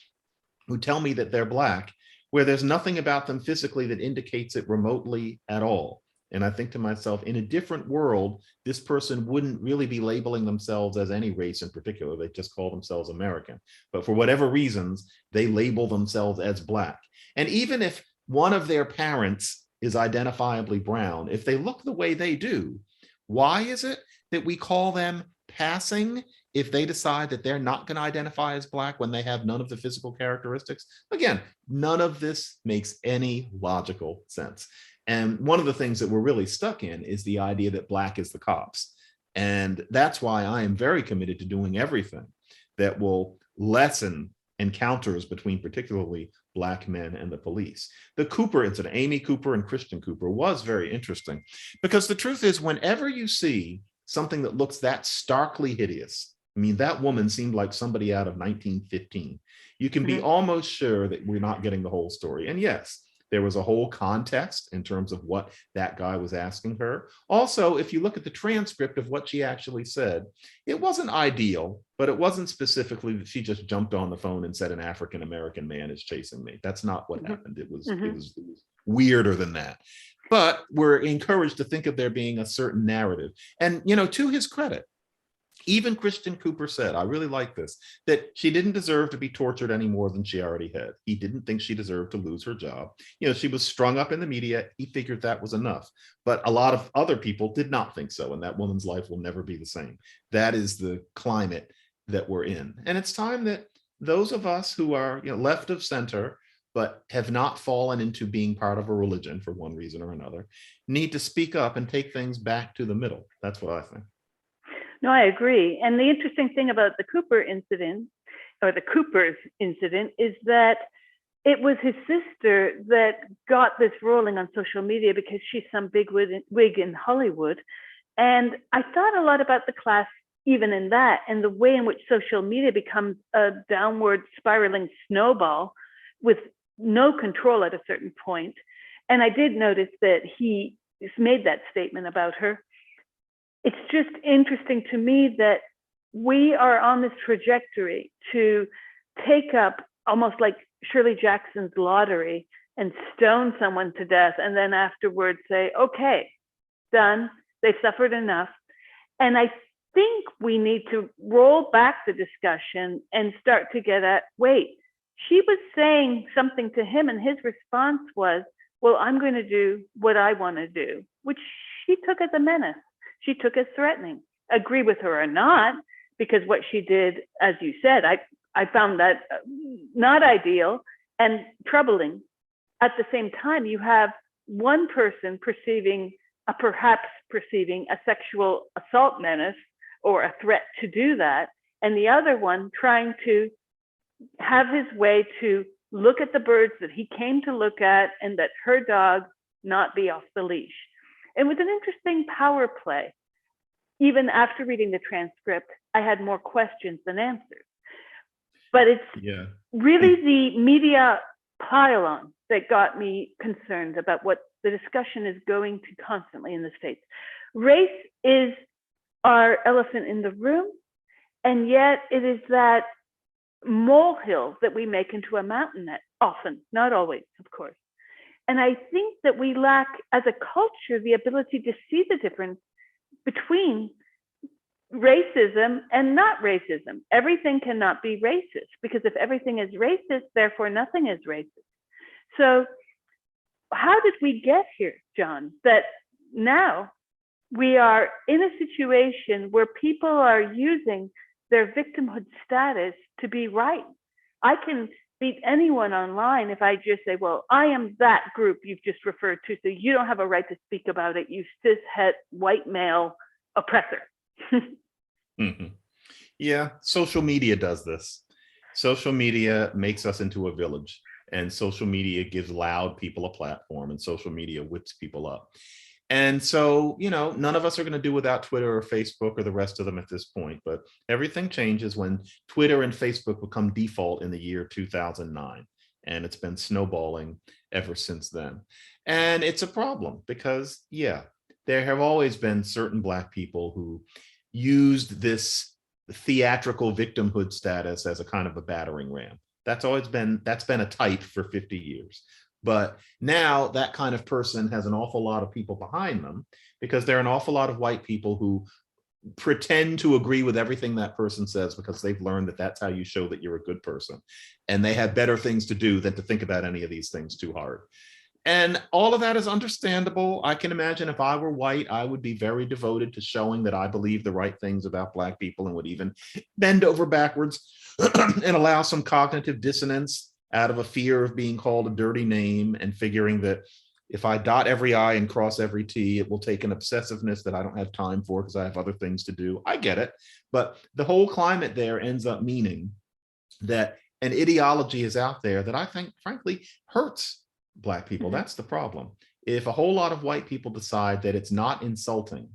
who tell me that they're Black, where there's nothing about them physically that indicates it remotely at all. And I think to myself, in a different world, this person wouldn't really be labeling themselves as any race in particular. They just call themselves American. But for whatever reasons, they label themselves as Black. And even if one of their parents is identifiably brown, if they look the way they do, why is it that we call them passing if they decide that they're not going to identify as Black when they have none of the physical characteristics? Again, none of this makes any logical sense. And one of the things that we're really stuck in is the idea that Black is the cops. And that's why I am very committed to doing everything that will lessen encounters between particularly Black men and the police. The Cooper incident, Amy Cooper and Christian Cooper, was very interesting because the truth is, whenever you see something that looks that starkly hideous, I mean, that woman seemed like somebody out of 1915. You can be almost sure that we're not getting the whole story. And yes, there was a whole context in terms of what that guy was asking her. Also, if you look at the transcript of what she actually said, it wasn't ideal, but it wasn't specifically that she just jumped on the phone and said an African-American man is chasing me. That's not what happened. It was weirder than that. But we're encouraged to think of there being a certain narrative. And, to his credit, even Christian Cooper said, I really like this, that she didn't deserve to be tortured any more than she already had. He didn't think she deserved to lose her job. She was strung up in the media. He figured that was enough. But a lot of other people did not think so. And that woman's life will never be the same. That is the climate that we're in. And it's time that those of us who are left of center, but have not fallen into being part of a religion for one reason or another, need to speak up and take things back to the middle. That's what I think. No, I agree. And the interesting thing about the Cooper incident, or the Coopers incident, is that it was his sister that got this rolling on social media because she's some big wig in Hollywood. And I thought a lot about the class even in that, and the way in which social media becomes a downward spiraling snowball with no control at a certain point. And I did notice that he made that statement about her. It's just interesting to me that we are on this trajectory to take up, almost like Shirley Jackson's Lottery, and stone someone to death, and then afterwards say, okay, done, they suffered enough. And I think we need to roll back the discussion and start to get at, wait, she was saying something to him, and his response was, well, I'm going to do what I want to do, which she took as a menace. She took as threatening. Agree with her or not, because what she did, as you said, I found that not ideal and troubling. At the same time, you have one person perhaps perceiving a sexual assault menace or a threat to do that, and the other one trying to have his way to look at the birds that he came to look at and that her dog not be off the leash. It was an interesting power play. Even after reading the transcript, I had more questions than answers. But it's really the media pile-on that got me concerned about what the discussion is going to constantly in the States. Race is our elephant in the room, and yet it is that molehill that we make into a mountain, often, not always, of course. And I think that we lack, as a culture, the ability to see the difference between racism and not racism. Everything cannot be racist, because if everything is racist, therefore nothing is racist. So how did we get here, John, that now we are in a situation where people are using their victimhood status to be right? I can beat anyone online if I just say, well, I am that group you've just referred to, so you don't have a right to speak about it, you cis-het white male oppressor. Mm-hmm. Yeah, social media does this. Social media makes us into a village, and social media gives loud people a platform, and social media whips people up. And so, none of us are going to do without Twitter or Facebook or the rest of them at this point, but everything changes when Twitter and Facebook become default in the year 2009. And it's been snowballing ever since then. And it's a problem because, there have always been certain Black people who used this theatrical victimhood status as a kind of a battering ram. That's been a type for 50 years. But now that kind of person has an awful lot of people behind them, because there are an awful lot of white people who pretend to agree with everything that person says because they've learned that that's how you show that you're a good person. And they have better things to do than to think about any of these things too hard. And all of that is understandable. I can imagine if I were white, I would be very devoted to showing that I believe the right things about Black people, and would even bend over backwards and allow some cognitive dissonance out of a fear of being called a dirty name, and figuring that if I dot every I and cross every T, it will take an obsessiveness that I don't have time for because I have other things to do. I get it. But the whole climate there ends up meaning that an ideology is out there that I think, frankly, hurts Black people. That's the problem. If a whole lot of white people decide that it's not insulting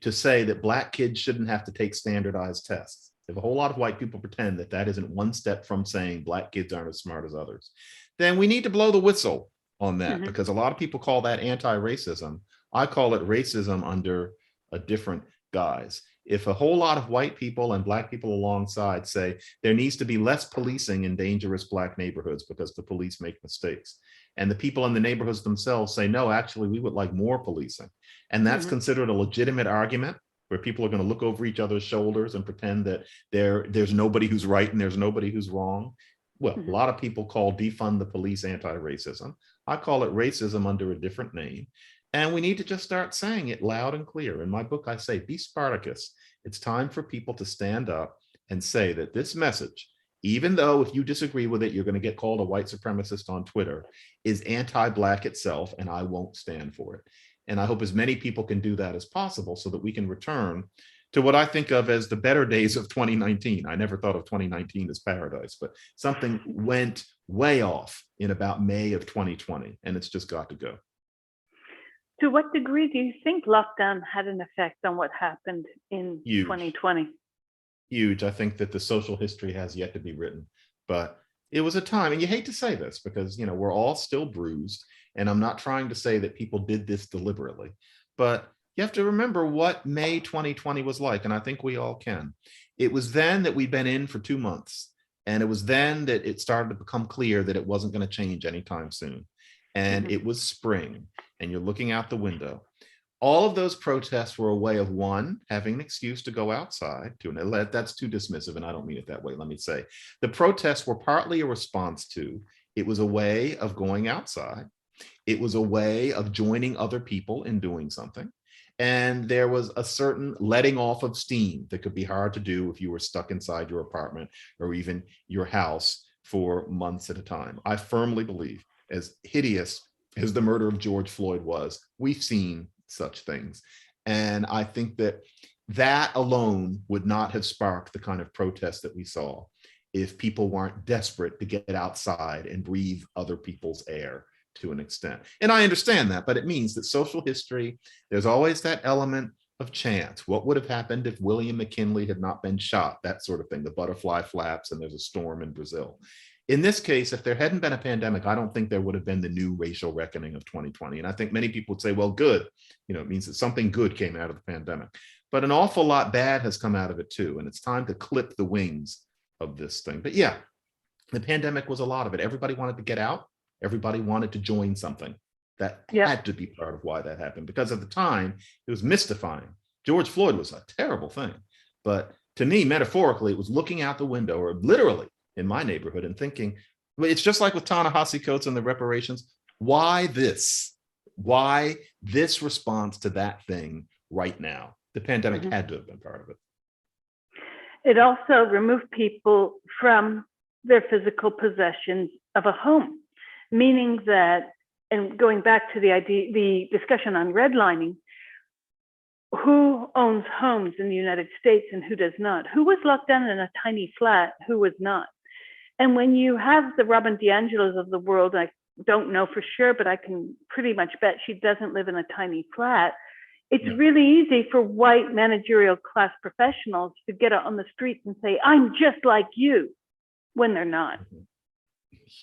to say that Black kids shouldn't have to take standardized tests, if a whole lot of white people pretend that that isn't one step from saying Black kids aren't as smart as others, then we need to blow the whistle on that, because a lot of people call that anti-racism. I call it racism under a different guise. If a whole lot of white people and Black people alongside say there needs to be less policing in dangerous Black neighborhoods because the police make mistakes, and the people in the neighborhoods themselves say, no, actually, we would like more policing, and that's considered a legitimate argument, where people are going to look over each other's shoulders and pretend that there's nobody who's right and there's nobody who's wrong. Well, a lot of people call defund the police anti-racism. I call it racism under a different name. And we need to just start saying it loud and clear. In my book, I say, be Spartacus. It's time for people to stand up and say that this message, even though if you disagree with it, you're going to get called a white supremacist on Twitter, is anti-Black itself, and I won't stand for it. And I hope as many people can do that as possible so that we can return to what I think of as the better days of 2019. I never thought of 2019 as paradise, but something went way off in about May of 2020, and it's just got to go. To what degree do you think lockdown had an effect on what happened in 2020? Huge. I think that the social history has yet to be written, but it was a time, and you hate to say this because, we're all still bruised, and I'm not trying to say that people did this deliberately, but you have to remember what May 2020 was like, and I think we all can. It was then that we'd been in for 2 months, and it was then that it started to become clear that it wasn't going to change anytime soon. And it was spring, and you're looking out the window. All of those protests were a way of, one, having an excuse to go outside. That's too dismissive, and I don't mean it that way. Let me say, the protests were partly a response to, it was a way of going outside. It was a way of joining other people in doing something. And there was a certain letting off of steam that could be hard to do if you were stuck inside your apartment or even your house for months at a time. I firmly believe, as hideous as the murder of George Floyd was, we've seen such things. And I think that that alone would not have sparked the kind of protest that we saw if people weren't desperate to get outside and breathe other people's air to an extent. And I understand that, but it means that social history, there's always that element of chance. What would have happened if William McKinley had not been shot? That sort of thing. The butterfly flaps and there's a storm in Brazil. In this case, if there hadn't been a pandemic, I don't think there would have been the new racial reckoning of 2020. And I think many people would say, well, good. It means that something good came out of the pandemic. But an awful lot bad has come out of it too. And it's time to clip the wings of this thing. But yeah, the pandemic was a lot of it. Everybody wanted to get out. Everybody wanted to join something. That had to be part of why that happened, because at the time it was mystifying. George Floyd was a terrible thing, but to me, metaphorically, it was looking out the window, or literally in my neighborhood, and thinking, well, it's just like with Ta-Nehisi Coates and the reparations. Why this? Why this response to that thing right now? The pandemic had to have been part of it. It also removed people from their physical possessions of a home. Meaning that, and going back to the discussion on redlining, who owns homes in the United States and who does not? Who was locked down in a tiny flat? Who was not? And when you have the Robin DiAngelos of the world, I don't know for sure, but I can pretty much bet she doesn't live in a tiny flat. It's really easy for white managerial class professionals to get out on the streets and say, I'm just like you, when they're not.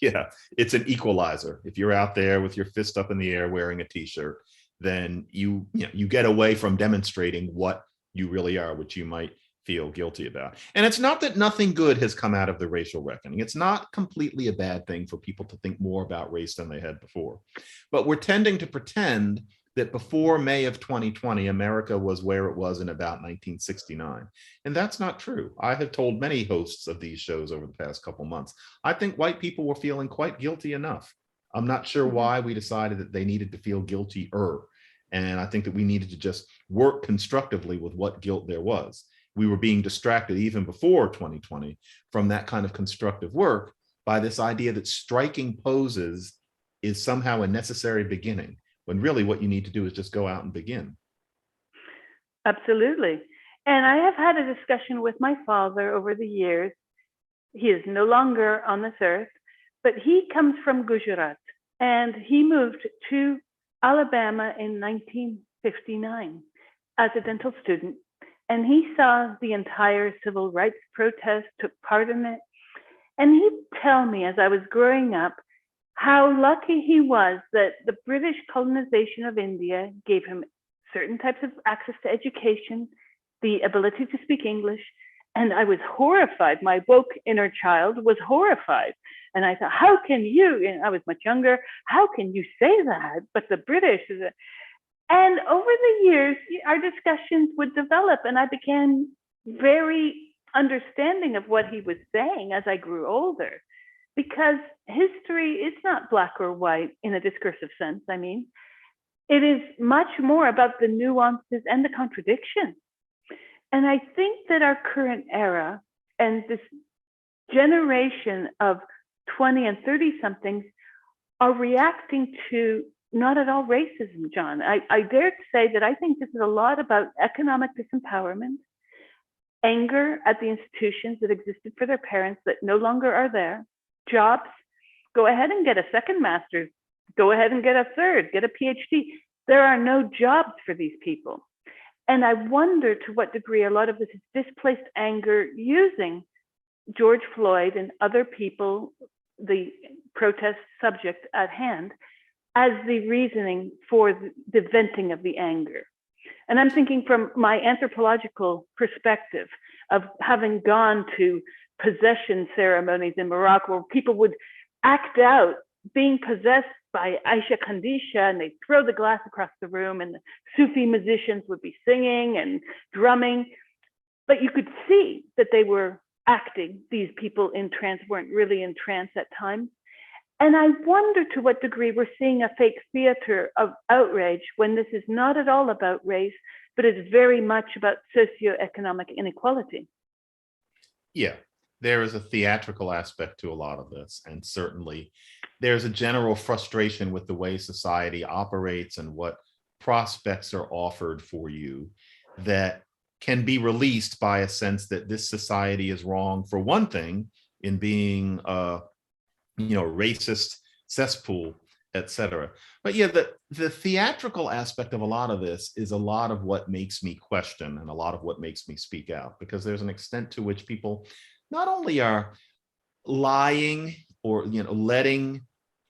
Yeah, it's an equalizer. If you're out there with your fist up in the air wearing a t-shirt, then you get away from demonstrating what you really are, which you might feel guilty about. And it's not that nothing good has come out of the racial reckoning. It's not completely a bad thing for people to think more about race than they had before. But we're tending to pretend that before May of 2020, America was where it was in about 1969. And that's not true. I have told many hosts of these shows over the past couple months, I think white people were feeling quite guilty enough. I'm not sure why we decided that they needed to feel guiltier. And I think that we needed to just work constructively with what guilt there was. We were being distracted even before 2020 from that kind of constructive work by this idea that striking poses is somehow a necessary beginning, when really what you need to do is just go out and begin. Absolutely. And I have had a discussion with my father over the years. He is no longer on this earth, but he comes from Gujarat, and he moved to Alabama in 1959 as a dental student. And he saw the entire civil rights protest, took part in it. And he'd tell me as I was growing up how lucky he was that the British colonization of India gave him certain types of access to education, the ability to speak English. And I was horrified. My woke inner child was horrified. And I thought, how can you, and I was much younger, how can you say that? But the British is a... And over the years, our discussions would develop, and I became very understanding of what he was saying as I grew older. Because history is not black or white in a discursive sense. I mean, it is much more about the nuances and the contradictions. And I think that our current era and this generation of 20 and 30 somethings are reacting to not at all racism, John. I dare to say that I think this is a lot about economic disempowerment, anger at the institutions that existed for their parents that no longer are there, jobs. Go ahead and get a second master's, go ahead and get a third, get a PhD. There are no jobs for these people. And I wonder to what degree a lot of this is displaced anger using George Floyd and other people, the protest subject at hand, as the reasoning for the venting of the anger. And I'm thinking from my anthropological perspective of having gone to possession ceremonies in Morocco where people would act out being possessed by Aisha Khandisha, and they'd throw the glass across the room and the Sufi musicians would be singing and drumming. But you could see that they were acting. These people in trance weren't really in trance at times. And I wonder to what degree we're seeing a fake theater of outrage when this is not at all about race, but is very much about socioeconomic inequality. Yeah, there is a theatrical aspect to a lot of this. And certainly there's a general frustration with the way society operates and what prospects are offered for you that can be released by a sense that this society is wrong, for one thing, in being racist cesspool, etc. But yeah, the theatrical aspect of a lot of this is a lot of what makes me question and a lot of what makes me speak out, because there's an extent to which people not only are lying or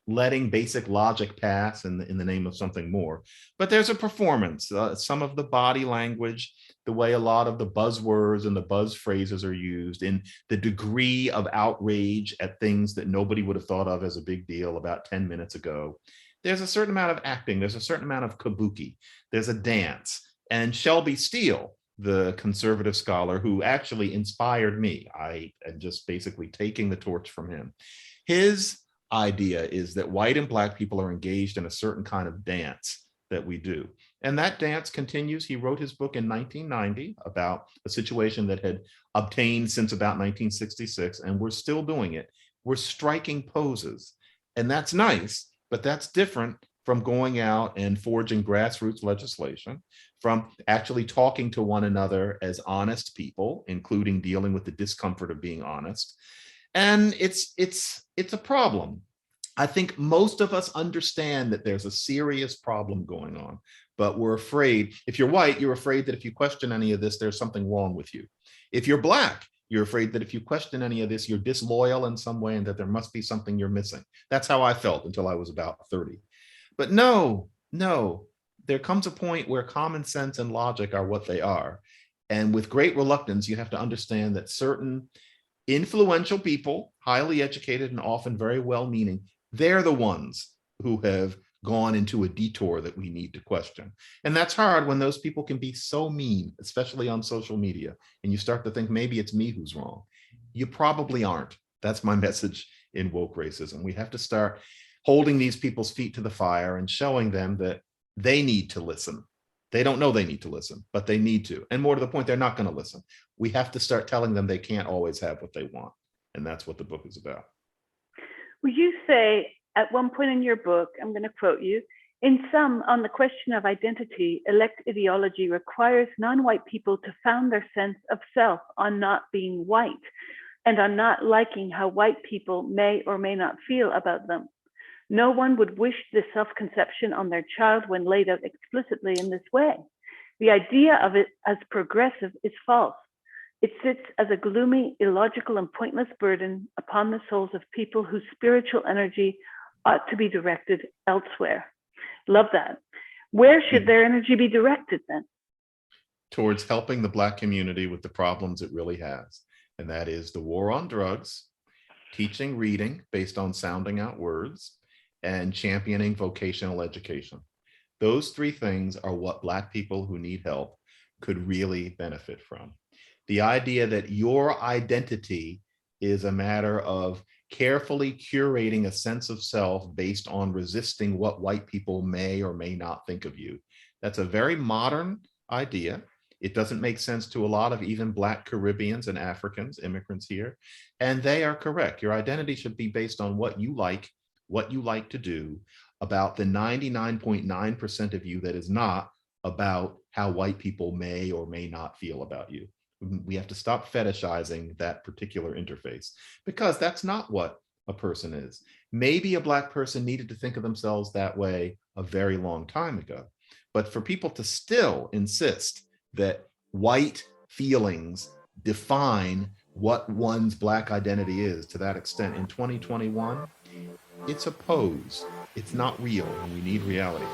letting basic logic pass in the name of something more, but there's a performance. Some of the body language, the way a lot of the buzzwords and the buzz phrases are used, in the degree of outrage at things that nobody would have thought of as a big deal about 10 minutes ago. There's a certain amount of acting. There's a certain amount of kabuki. There's a dance. And Shelby Steele, the conservative scholar who actually inspired me, I am just basically taking the torch from him. His idea is that white and black people are engaged in a certain kind of dance that we do. And that dance continues. He wrote his book in 1990 about a situation that had obtained since about 1966, and we're still doing it. We're striking poses. And that's nice, but that's different from going out and forging grassroots legislation, from actually talking to one another as honest people, including dealing with the discomfort of being honest. And it's a problem. I think most of us understand that there's a serious problem going on, but we're afraid. If you're white, you're afraid that if you question any of this, there's something wrong with you. If you're black, you're afraid that if you question any of this, you're disloyal in some way and that there must be something you're missing. That's how I felt until I was about 30. But no, there comes a point where common sense and logic are what they are. And with great reluctance, you have to understand that certain influential people, highly educated and often very well-meaning, they're the ones who have gone into a detour that we need to question. And that's hard when those people can be so mean, especially on social media, and you start to think maybe it's me who's wrong. You probably aren't. That's my message in woke racism. We have to start holding these people's feet to the fire and showing them that they need to listen. They don't know they need to listen, but they need to. And more to the point, they're not going to listen. We have to start telling them they can't always have what they want. And that's what the book is about. Well, you say at one point in your book, I'm going to quote you, in sum, on the question of identity, elect ideology requires non-white people to found their sense of self on not being white and on not liking how white people may or may not feel about them. No one would wish this self-conception on their child when laid out explicitly in this way. The idea of it as progressive is false. It sits as a gloomy, illogical, and pointless burden upon the souls of people whose spiritual energy ought to be directed elsewhere. Love that. Where should their energy be directed then? Towards helping the Black community with the problems it really has. And that is the war on drugs, teaching reading based on sounding out words, and championing vocational education. Those three things are what Black people who need help could really benefit from. The idea that your identity is a matter of carefully curating a sense of self based on resisting what white people may or may not think of you. That's a very modern idea. It doesn't make sense to a lot of even Black Caribbeans and Africans, immigrants here, and they are correct. Your identity should be based on what you like to do, about the 99.9% of you that is not about how white people may or may not feel about you. We have to stop fetishizing that particular interface, because that's not what a person is. Maybe a Black person needed to think of themselves that way a very long time ago. But for people to still insist that white feelings define what one's Black identity is to that extent in 2021, it's a pose. It's not real, and we need reality.